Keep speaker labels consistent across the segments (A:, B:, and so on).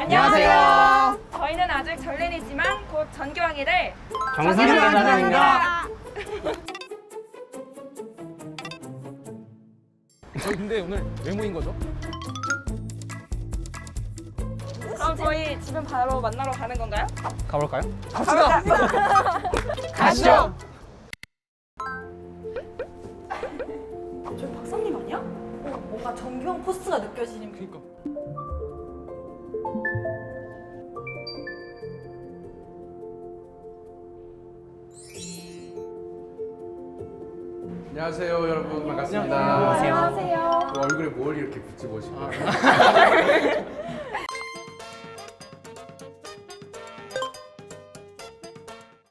A: 안녕하세요.
B: 저희는 아직 전랜이지만 곧 전교왕이 될
A: 정선입니다.
C: 저희 근데 오늘 왜 모인 거죠?
B: 그럼 저희 지금 바로 만나러 가는 건가요?
C: 가볼까요?
B: 갑시다.
A: 가시죠.
D: 저기 박사님 아니야? 뭔가 정교한 포스가 느껴지는.
C: 그니까.
E: 안녕하세요 여러분 반갑습니다.
B: 안녕하세요.
E: 그 얼굴에 뭘 이렇게 붙이고 오신 거예요?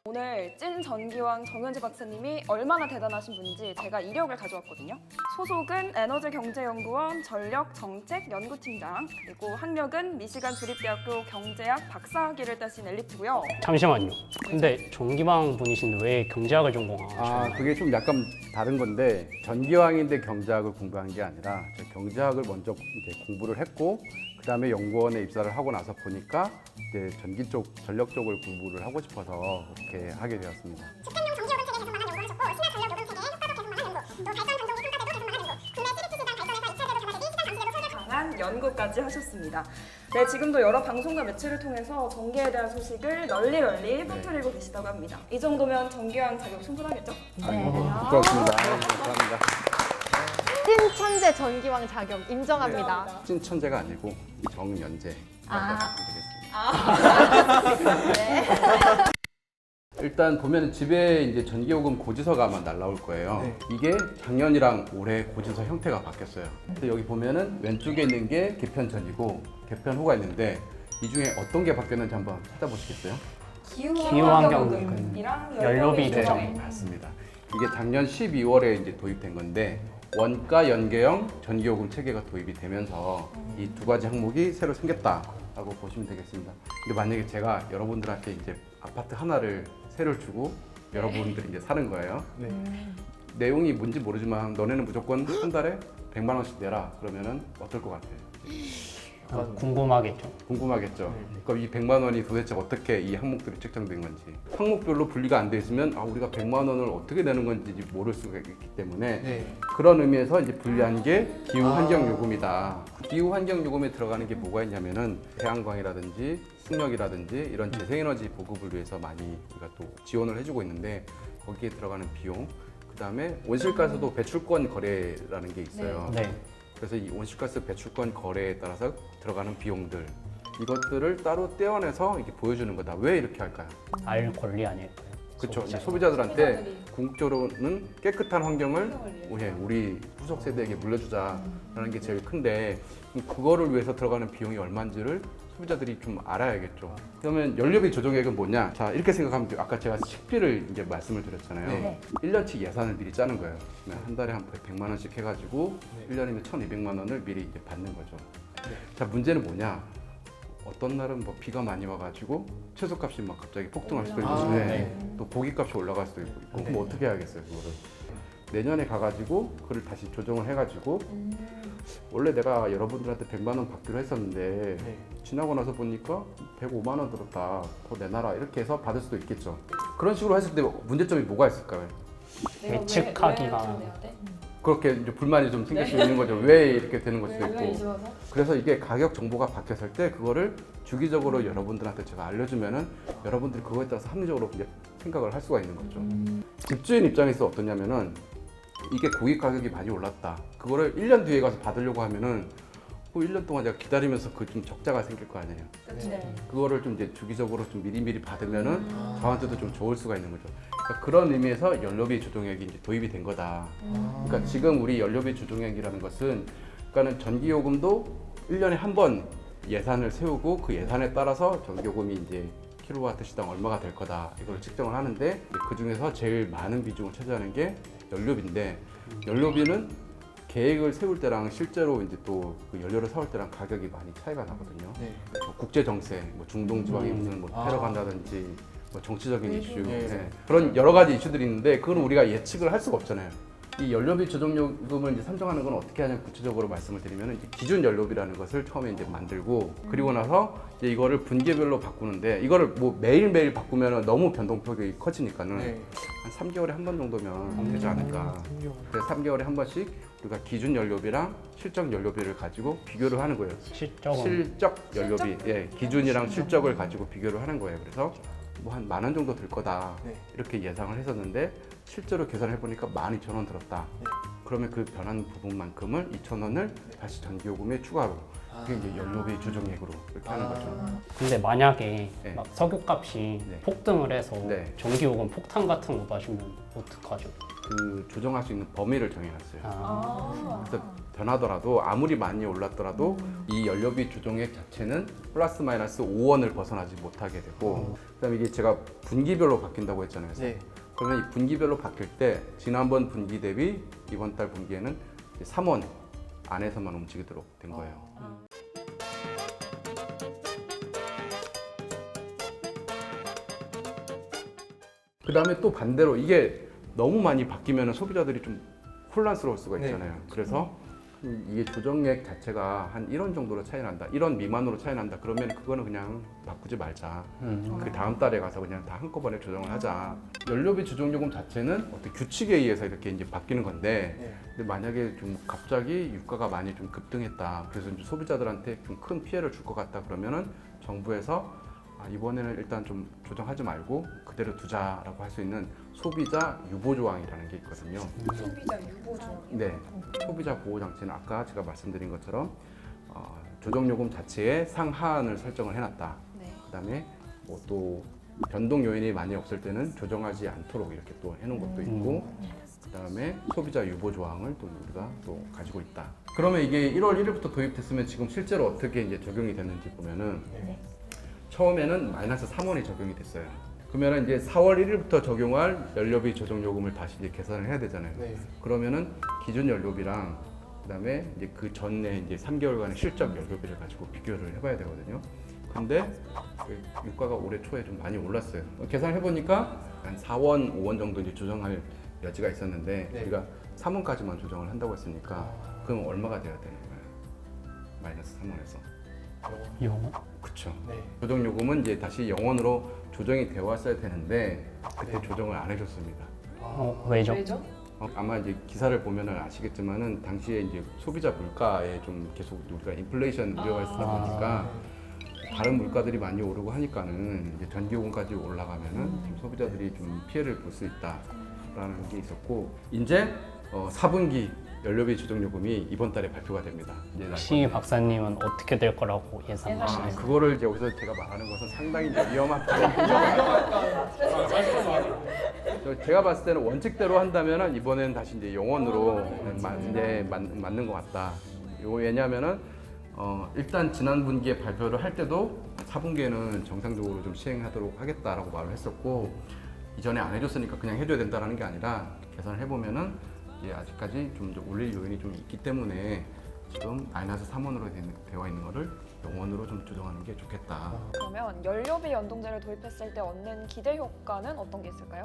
B: 오늘 찐 전기왕 정현지 박사님이 얼마나 대단하신 분인지 제가 이력을 가져왔거든요. 소속은 에너지경제연구원 전력정책연구팀장, 그리고 학력은 미시간 주립대학교 경제학 박사학위를 따신 엘리트고요.
A: 잠시만요. 근데 전기망 분이신데 왜 경제학을 전공하셨나요?
E: 아 그게 좀 약간 다른 건데 전기왕인데 경제학을 공부한 게 아니라 저 경제학을 먼저 이제 공부를 했고 그 다음에 연구원에 입사를 하고 나서 보니까 이제 전기 쪽, 전력 쪽을 공부를 하고 싶어서 그렇게 하게 되었습니다.
F: 집단용 전기요금 체계에 계속 망한 연구하셨고 신화 전력 요금 체계에 효과도 계속 망한 연구, 또 발전 반동기 평가대도 계속 망한 연구, 국내 CBT 시장 발전에서 2차제로 개발되기 시장 감시제도 설계
B: 강한 연구까지 하셨습니다. 네, 지금도 여러 방송과 매체를 통해서 전기에 대한 소식을 널리 퍼뜨리고 계시다고 합니다. 이 정도면 전기왕 자격 충분하겠죠?
E: 부끄럽습니다. 감사합니다.
G: 찐 천재 전기왕 자격 인정합니다.
E: 찐 천재가 아니고 정연재. 일단 보면 집에 이제 전기요금 고지서가 아마 날라올 거예요. 이게 작년이랑 올해 고지서 형태가 바뀌었어요. 근데 여기 보면은 왼쪽에 있는 게 개편전이고 개편후가 있는데 이 중에 어떤 게 바뀌었는지 한번 찾아보시겠어요?
B: 기후환경요금이랑
A: 연료비
B: 조정.
A: 조정.
E: 맞습니다. 이게 작년 12월에 이제 도입된 건데 원가 연계형 전기요금 체계가 도입이 되면서 이 두 가지 항목이 새로 생겼다라고 보시면 되겠습니다. 근데 만약에 제가 여러분들한테 이제 아파트 하나를 세를 주고 여러분들이 이제 사는 거예요.
C: 네.
E: 내용이 뭔지 모르지만 너네는 무조건 한 달에 100만 원씩 내라. 그러면은 어떨 것 같아요?
A: 궁금하겠죠.
E: 궁금하겠죠. 그럼 이 100만 원이 도대체 어떻게 이 항목들이 책정된 건지 항목별로 분리가 안 돼 있으면 우리가 100만 원을 어떻게 내는 건지 모를 수가 있기 때문에
C: 네.
E: 그런 의미에서 이제 분리한 게 기후 환경 요금이다. 기후 환경 요금에 들어가는 게 뭐가 있냐면은 태양광이라든지 풍력이라든지 이런 재생에너지 보급을 위해서 많이 우리가 또 지원을 해주고 있는데 거기에 들어가는 비용, 그다음에 온실가스도 배출권 거래라는 게 있어요.
A: 네.
E: 그래서 이 온실가스 배출권 거래에 따라서 들어가는 비용들 이것들을 따로 떼어내서 이렇게 보여주는 거다. 왜 이렇게 할까요?
A: 알 권리 아닐까요?
E: 그렇죠.
A: 소비자.
E: 소비자들한테 궁극적으로는 깨끗한 환경을 우리 후속 세대에게 물려주자라는 게 제일 큰데 그거를 위해서 들어가는 비용이 얼마인지를 소비자들이 좀 알아야겠죠. 그러면 연료비 조정액은 뭐냐? 자, 이렇게 생각하면 돼요. 아까 제가 식비를 이제 말씀을 드렸잖아요.
C: 네.
E: 1년치 예산을 미리 짜는 거예요. 그러면 한 달에 한 100만 원씩 해가지고 1년이면 1,200만 원을 미리 이제 받는 거죠. 자, 문제는 뭐냐? 어떤 날은 뭐 비가 많이 와가지고 채소값이 막 갑자기 폭등할 수도 있고, 또 고기값이 올라갈 수도 있고, 그럼 어떻게 해야겠어요, 그거를? 내년에 가가지고 그걸 다시 조정을 해가지고 원래 내가 여러분들한테 100만 원 받기로 했었는데 지나고 나서 보니까 105만 원 들었다, 더 내놔라 이렇게 해서 받을 수도 있겠죠. 그런 식으로 했을 때 문제점이 뭐가 있을까요?
A: 예측하기가
E: 그렇게 이제 불만이 좀 생길 수 있는 거죠. 왜 이렇게 되는 걸 수도 있고. 그래서 이게 가격 정보가 바뀌었을 때 그거를 주기적으로 여러분들한테 제가 알려주면은 여러분들이 그거에 따라서 합리적으로 이제 생각을 할 수가 있는 거죠. 집주인 입장에서 어떠냐면은 이게 고기 가격이 많이 올랐다. 그거를 1년 뒤에 가서 받으려고 하면은 1년 동안 내가 기다리면서 그 좀 적자가 생길 거 아니에요. 그거를 좀 이제 주기적으로 좀 미리미리 받으면은 저한테도 좀 좋을 수가 있는 거죠. 그러니까 그런 의미에서 연료비 조정액이 이제 도입이 된 거다. 그러니까 지금 우리 연료비 조정액이라는 것은 그러니까는 전기요금도 1년에 한 번 예산을 세우고 그 예산에 따라서 전기요금이 이제 킬로와트 시당 얼마가 될 거다 이걸 측정을 하는데 그 중에서 제일 많은 비중을 차지하는 게 연료비인데 연료비는 계획을 세울 때랑 실제로 이제 또 그 연료를 사올 때랑 가격이 많이 차이가 나거든요. 뭐 국제 정세, 뭐 중동 지방에 무슨 뭐 테러 간다든지 뭐 정치적인 이슈, 그런 여러 가지 이슈들이 있는데 그건 우리가 예측을 할 수가 없잖아요. 이 연료비 조정요금을 이제 산정하는 건 어떻게 하냐 구체적으로 말씀을 드리면 이제 기준 연료비라는 것을 처음에 이제 만들고 그리고 나서 이제 이거를 분기별로 바꾸는데 이거를 뭐 매일매일 바꾸면 너무 변동폭이 커지니까는
C: 네.
E: 한 3개월에 한 번 정도면 되지 않을까. 그래서 3개월에 한 번씩 우리가 기준 연료비랑 실적 연료비를 가지고 비교를 하는 거예요.
A: 실적은
E: 실적 연료비, 예, 기준이랑 실적을 가지고 비교를 하는 거예요. 그래서 뭐 한 10,000원 정도 들 거다
C: 네.
E: 이렇게 예상을 했었는데 실제로 계산해 보니까 12,000원 들었다.
C: 네.
E: 그러면 그 변한 부분만큼을 2,000원을 다시 전기요금에 추가로 그게 이제 연료비 조정액으로 이렇게 하는 거죠.
A: 근데 만약에
E: 네.
A: 막 석유값이
E: 네.
A: 폭등을 해서
E: 네.
A: 전기요금 폭탄 같은 거 마시면 어떡하죠?
E: 그 조정할 수 있는 범위를 정해놨어요.
A: 아,
E: 그래서 변하더라도 아무리 많이 올랐더라도 이 연료비 조정액 자체는 플러스 마이너스 5원을 벗어나지 못하게 되고 그다음에 이게 제가 분기별로 바뀐다고 했잖아요. 그래서
C: 네.
E: 그러면 이 분기별로 바뀔 때 지난번 분기 대비 이번 달 분기에는 이제 3원 안에서만 움직이도록 된 거예요. 그 다음에 또 반대로 이게 너무 많이 바뀌면 소비자들이 좀 혼란스러울 수가 있잖아요. 그래서 이게 조정액 자체가 한 1원 정도로 차이 난다. 1원 미만으로 차이 난다. 그러면 그거는 그냥 바꾸지 말자. 그 다음 달에 가서 그냥 다 한꺼번에 조정을 하자. 연료비 조정요금 자체는 어떤 규칙에 의해서 이렇게 이제 바뀌는 건데,
C: 네.
E: 근데 만약에 좀 갑자기 유가가 많이 좀 급등했다. 그래서 이제 소비자들한테 좀 큰 피해를 줄 것 같다. 그러면은 정부에서 이번에는 일단 좀 조정하지 말고 그대로 두자라고 할 수 있는 소비자 유보 조항이라는 게 있거든요.
B: 소비자 유보 조항.
E: 네, 소비자 보호 장치는 아까 제가 말씀드린 것처럼 조정요금 자체에 상한을 설정을 해놨다.
B: 네.
E: 그다음에 뭐 또 변동 요인이 많이 없을 때는 조정하지 않도록 이렇게 또 해놓은 것도 있고, 그다음에 소비자 유보 조항을 또 우리가 또 가지고 있다. 그러면 이게 1월 1일부터 도입됐으면 지금 실제로 어떻게 이제 적용이 됐는지 보면은 처음에는 마이너스 3원이 적용이 됐어요. 그러면 이제 4월 1일부터 적용할 연료비 조정 요금을 다시 이제 계산을 해야 되잖아요.
C: 네.
E: 그러면은 기준 연료비랑 그다음에 이제 그 전에 이제 3개월간의 실적 연료비를 가지고 비교를 해봐야 되거든요. 근데 그 유가가 올해 초에 좀 많이 올랐어요. 계산해 보니까 한 4원, 5원 정도 이제 조정할 여지가 있었는데
C: 네.
E: 우리가 3원까지만 조정을 한다고 했으니까 그럼 얼마가 돼야 되는 거예요? 마이너스 3원에서.
A: 영원?
E: 그렇죠.
C: 네.
E: 조정 요금은 이제 다시 0원으로 조정이 되어 왔어야 되는데 그때
C: 네.
E: 조정을 안 해줬습니다.
A: 왜죠?
B: 왜죠?
E: 아마 이제 기사를 보면은 아시겠지만은 당시에 이제 소비자 물가에 좀 계속 우리가 인플레이션 우려가 있다 보니까 다른 물가들이 많이 오르고 하니까는 이제 전기요금까지 올라가면은 좀 소비자들이 좀 피해를 볼 수 있다라는 게 있었고 이제 4분기 연료비 조정 요금이 이번 달에 발표가 됩니다. 이제
A: 혹시 박사님은 어떻게 될 거라고 예상하시나요?
E: 그거를 이제 여기서 제가 말하는 것은 상당히 이제 위험한 제가 봤을 때는 원칙대로 한다면은 이번에는 다시 이제 0원으로 이제 맞는 것 같다. 왜냐하면은 일단 지난 분기에 발표를 할 때도 4분기에는 정상적으로 좀 시행하도록 하겠다라고 말을 했었고 이전에 안 해줬으니까 그냥 해줘야 된다라는 게 아니라 계산을 해보면은 이게 아직까지 좀 올릴 요인이 좀 있기 때문에 지금 마이너스 3원으로 되어 있는 거를 0원으로 좀 조정하는 게 좋겠다.
B: 그러면 연료비 연동제를 도입했을 때 얻는 기대 효과는 어떤 게 있을까요?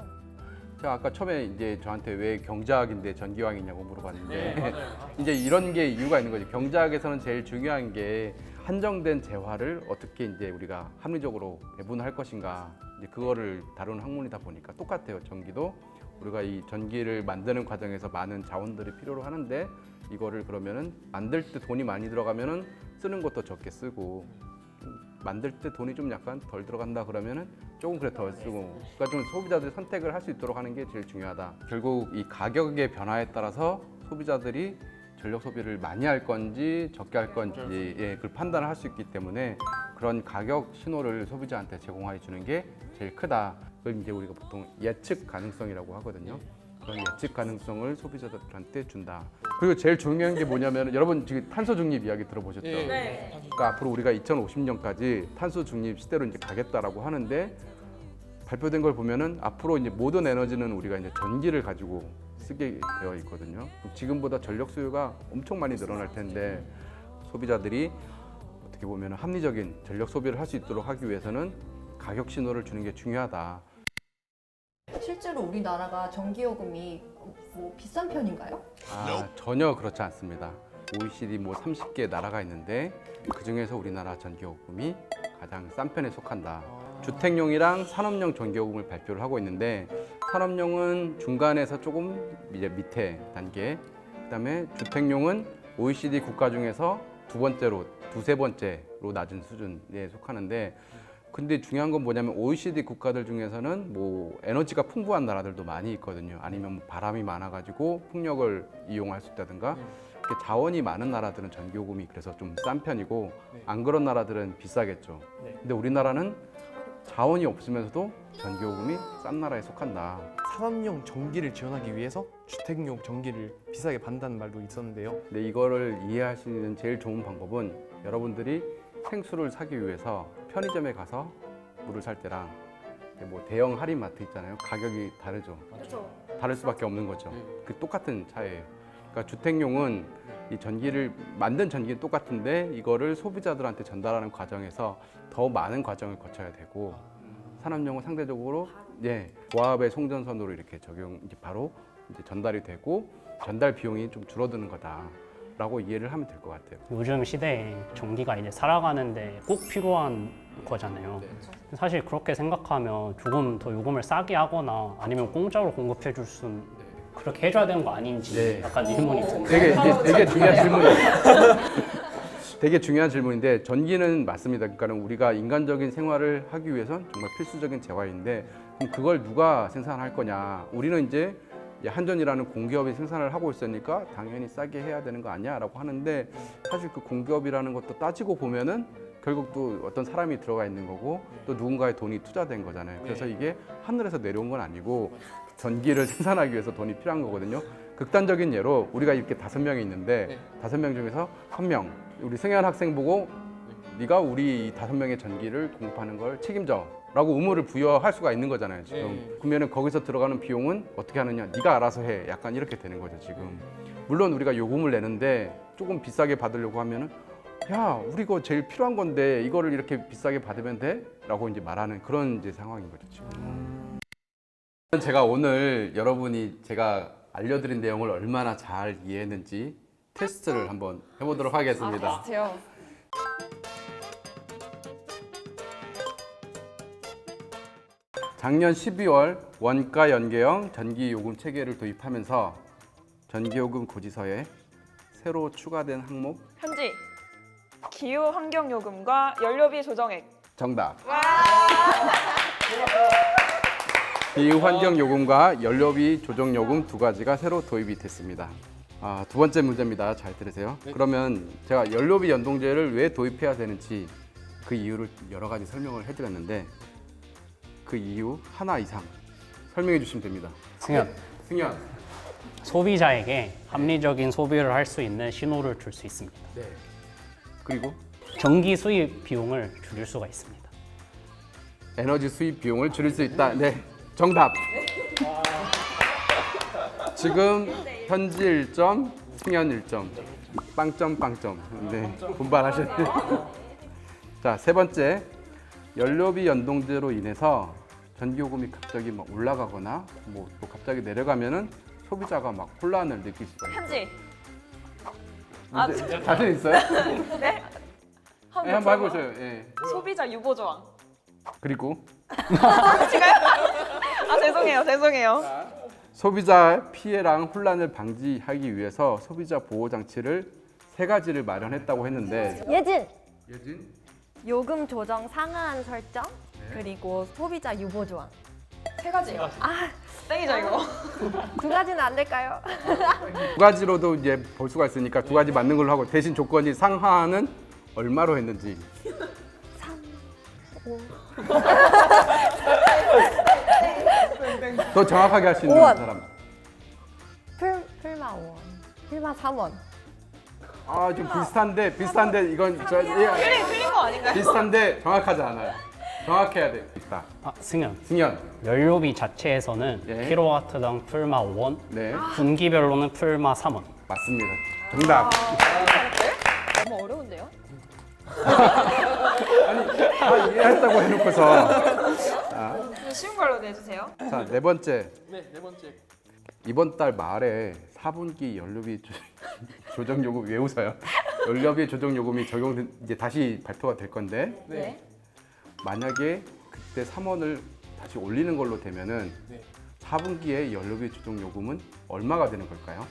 E: 제가 아까 처음에 이제 저한테 왜 경제학인데 전기왕이냐고 물어봤는데 이제 이런 게 이유가 있는 거죠. 경제학에서는 제일 중요한 게 한정된 재화를 어떻게 이제 우리가 합리적으로 배분할 것인가 이제 그거를 다루는 학문이다 보니까 똑같아요. 전기도 우리가 이 전기를 만드는 과정에서 많은 자원들이 필요로 하는데 이거를 그러면은 만들 때 돈이 많이 들어가면은 쓰는 것도 적게 쓰고 만들 때 돈이 좀 약간 덜 들어간다 그러면은 조금 그래 덜 쓰고 그러니까 좀 소비자들이 선택을 할 수 있도록 하는 게 제일 중요하다. 결국 이 가격의 변화에 따라서 소비자들이 전력 소비를 많이 할 건지 적게 할 건지 그걸 판단을 할 수 있기 때문에 그런 가격 신호를 소비자한테 제공해 주는 게 제일 크다. 그걸 이제 우리가 보통 예측 가능성이라고 하거든요. 그런 예측 가능성을 소비자들한테 준다. 그리고 제일 중요한 게 뭐냐면 여러분 지금 탄소 중립 이야기 들어보셨죠?
C: 네.
E: 그러니까 앞으로 우리가 2050년까지 탄소 중립 시대로 이제 가겠다라고 하는데 발표된 걸 보면은 앞으로 이제 모든 에너지는 우리가 이제 전기를 가지고 쓰게 되어 있거든요. 지금보다 전력 수요가 엄청 많이 늘어날 텐데 소비자들이 어떻게 보면 합리적인 전력 소비를 할 수 있도록 하기 위해서는 가격 신호를 주는 게 중요하다.
D: 실제로 우리나라가 전기요금이 뭐 비싼 편인가요?
E: 전혀 그렇지 않습니다. OECD 뭐 30개 나라가 있는데 그 중에서 우리나라 전기요금이 가장 싼 편에 속한다. 주택용이랑 산업용 전기요금을 발표를 하고 있는데 산업용은 중간에서 조금 이제 밑에 단계, 그다음에 주택용은 OECD 국가 중에서 두세 번째로 낮은 수준에 속하는데 근데 중요한 건 뭐냐면 OECD 국가들 중에서는 뭐 에너지가 풍부한 나라들도 많이 있거든요. 아니면 뭐 바람이 많아가지고 풍력을 이용할 수 있다든가 이렇게 자원이 많은 나라들은 전기요금이 그래서 좀 싼 편이고 안 그런 나라들은 비싸겠죠. 근데 우리나라는 자원이 없으면서도 전기요금이 싼 나라에 속한다.
H: 산업용 전기를 지원하기 위해서 주택용 전기를 비싸게 받는다는 말도 있었는데요.
E: 근데 이거를 이해할 수 있는 제일 좋은 방법은 여러분들이 생수를 사기 위해서 편의점에 가서 물을 살 때랑 뭐 대형 할인마트 있잖아요. 가격이 다르죠.
B: 그렇죠.
E: 다를 수밖에 없는 거죠. 그 똑같은 차이예요. 그러니까 주택용은 이 전기를 만든 전기는 똑같은데 이거를 소비자들한테 전달하는 과정에서 더 많은 과정을 거쳐야 되고 산업용은 상대적으로 고압의 송전선으로 이렇게 이제 바로 이제 전달이 되고 전달 비용이 좀 줄어드는 거다라고 이해를 하면 될 것 같아요.
A: 요즘 시대에 전기가 이제 살아가는데 꼭 필요한 거잖아요. 사실 그렇게 생각하면 조금 더 요금을 싸게 하거나 아니면 공짜로 공급해 줄 수는 그렇게 해줘야 되는 거 아닌지 약간 의문이 듭니다.
E: 되게 중요한 질문이에요. 되게 중요한 질문인데 전기는 맞습니다. 그러니까 우리가 인간적인 생활을 하기 위해선 정말 필수적인 재화인데 그럼 그걸 누가 생산할 거냐? 우리는 이제 한전이라는 공기업이 생산을 하고 있으니까 당연히 싸게 해야 되는 거 아니야라고 하는데 사실 그 공기업이라는 것도 따지고 보면은 결국 또 어떤 사람이 들어가 있는 거고 또 누군가의 돈이 투자된 거잖아요. 그래서 이게 하늘에서 내려온 건 아니고 전기를 생산하기 위해서 돈이 필요한 거거든요. 극단적인 예로 우리가 이렇게 5명이 있는데 5명 중에서 1명 우리 승현 학생 보고 네가 우리 5명의 전기를 공급하는 걸 책임져 라고 의무를 부여할 수가 있는 거잖아요 지금. 그러면 거기서 들어가는 비용은 어떻게 하느냐, 네가 알아서 해, 약간 이렇게 되는 거죠 지금. 물론 우리가 요금을 내는데 조금 비싸게 받으려고 하면은 야 우리 이거 제일 필요한 건데 이거를 이렇게 비싸게 받으면 돼? 라고 이제 말하는 그런 이제 상황인 거죠 지금. 제가 오늘 여러분이 제가 알려드린 내용을 얼마나 잘 이해했는지 테스트를 한번 해보도록 하겠습니다.
B: 테스트요.
E: 작년 12월 원가 연계형 전기요금 체계를 도입하면서 전기요금 고지서에 새로 추가된 항목
B: 현지 기후 환경 요금과 연료비 조정액.
E: 정답. 기후환경요금과 연료비 조정요금 두 가지가 새로 도입이 됐습니다. 두 번째 문제입니다. 잘 들으세요. 그러면 제가 연료비 연동제를 왜 도입해야 되는지 그 이유를 여러 가지 설명을 해드렸는데 그 이유 하나 이상 설명해 주시면 됩니다.
A: 승현,
E: 승현.
A: 소비자에게 합리적인 소비를 할 수 있는 신호를 줄 수 있습니다.
E: 네. 그리고
A: 전기 수입 비용을 줄일 수가 있습니다.
E: 에너지 수입 비용을 줄일 수 있다. 네, 정답. 지금 현지 1점, 승현 1점, 빵점 빵점. 네, 분발하셨네요. 자, 세 번째, 연료비 연동제로 인해서 전기요금이 갑자기 막 올라가거나 뭐 또 갑자기 내려가면은 소비자가 막 혼란을 느낄 수가 있어요.
B: 현지.
E: 문제 자신 있어요?
B: 네.
E: 네, 한번 해보세요. 예.
B: 소비자 유보 조항.
E: 그리고
B: 죄송해요.
E: 소비자 피해랑 혼란을 방지하기 위해서 소비자 보호 장치를 3가지를 마련했다고 했는데
G: 예진!
E: 예진?
G: 요금 조정 상한 설정, 그리고 소비자 유보 조항.
B: 3가지요. 땡이죠 이거.
G: 2가지는 안 될까요?
E: 2가지로도 이제 볼 수가 있으니까 2가지 맞는 걸로 하고 대신 조건이 상하는 얼마로 했는지
G: 3, 5.
E: 더 정확하게 할 수 있는
G: 5원.
E: 사람.
G: 풀마 5원, 풀마 3원.
E: 좀 비슷한데 이건
B: 틀린 거 아닌가요?
E: 비슷한데 정확하지 않아요. 정확해야 돼. 있다.
A: 승현,
E: 승현.
A: 연료비 자체에서는
E: 예.
A: 킬로와트당 풀마 5원,
E: 네,
A: 분기별로는 풀마 3원.
E: 맞습니다. 정답.
B: 너무 어려운데요?
E: 이해했다고 해놓고서
B: 쉬운 걸로 내주세요.
E: 자, 네 번째.
H: 네, 네 번째.
E: 이번 달 말에 4분기 연료비 조정 요금 왜 웃어요? 연료비 조정 요금이 적용 이제 다시 발표가 될 건데
B: 네.
E: 만약에 그때 3원을 다시 올리는 걸로 되면은
H: 네.
E: 4분기에 연료비 조정 요금은 얼마가 되는 걸까요?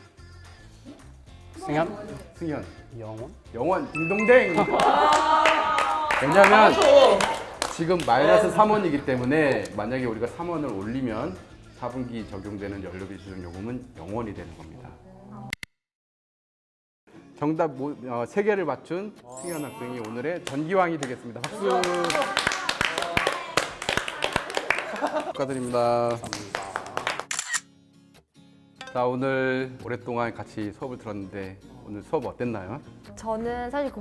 A: 승현?
E: 승현.
A: 영원?
E: 영원 딩동댕. 왜냐면 지금 마이너스 3원이기 때문에 만약에 우리가 3원을 올리면 4분기 적용되는 연료비 조정 요금은 0원이 되는 겁니다. 정답 3개를 맞춘 승현 학생이 오늘의 전기왕이 되겠습니다. 박수. 축하드립니다. 자, 오늘 오랫동안 같이 수업을 들었는데 오늘 수업 어땠나요?
G: 저는 사실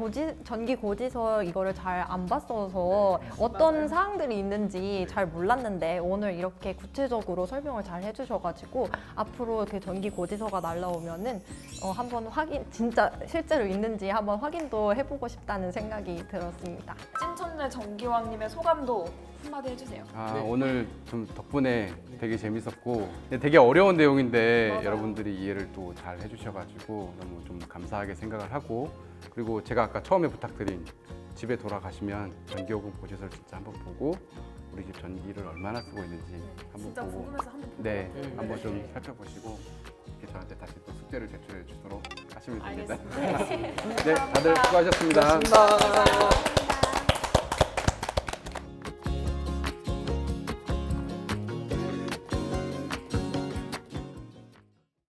G: 전기 고지서 이거를 잘 안 봤어서 어떤 사항들이 있는지 잘 몰랐는데 오늘 이렇게 구체적으로 설명을 잘 해주셔가지고 앞으로 그 전기 고지서가 날라오면은 한번 진짜 실제로 있는지 한번 확인도 해보고 싶다는 생각이 들었습니다.
B: 찐천재 정기왕님의 소감도 한마디 해주세요.
E: 오늘 좀 덕분에 되게 재밌었고 근데 되게 어려운 내용인데 여러분들이 이해를 또 잘 해주셔가지고 너무 좀 감사하게 생각을 하고 그리고 제가 아까 처음에 부탁드린 집에 돌아가시면 전기요금 고지서를 진짜 한번 보고 우리 집 전기를 얼마나 쓰고 있는지 한번 보고 네, 한번 좀 살펴보시고 이렇게 저한테 다시 또 숙제를 제출해 주도록 하시면 됩니다. 네, 다들 수고하셨습니다.
H: 고맙습니다.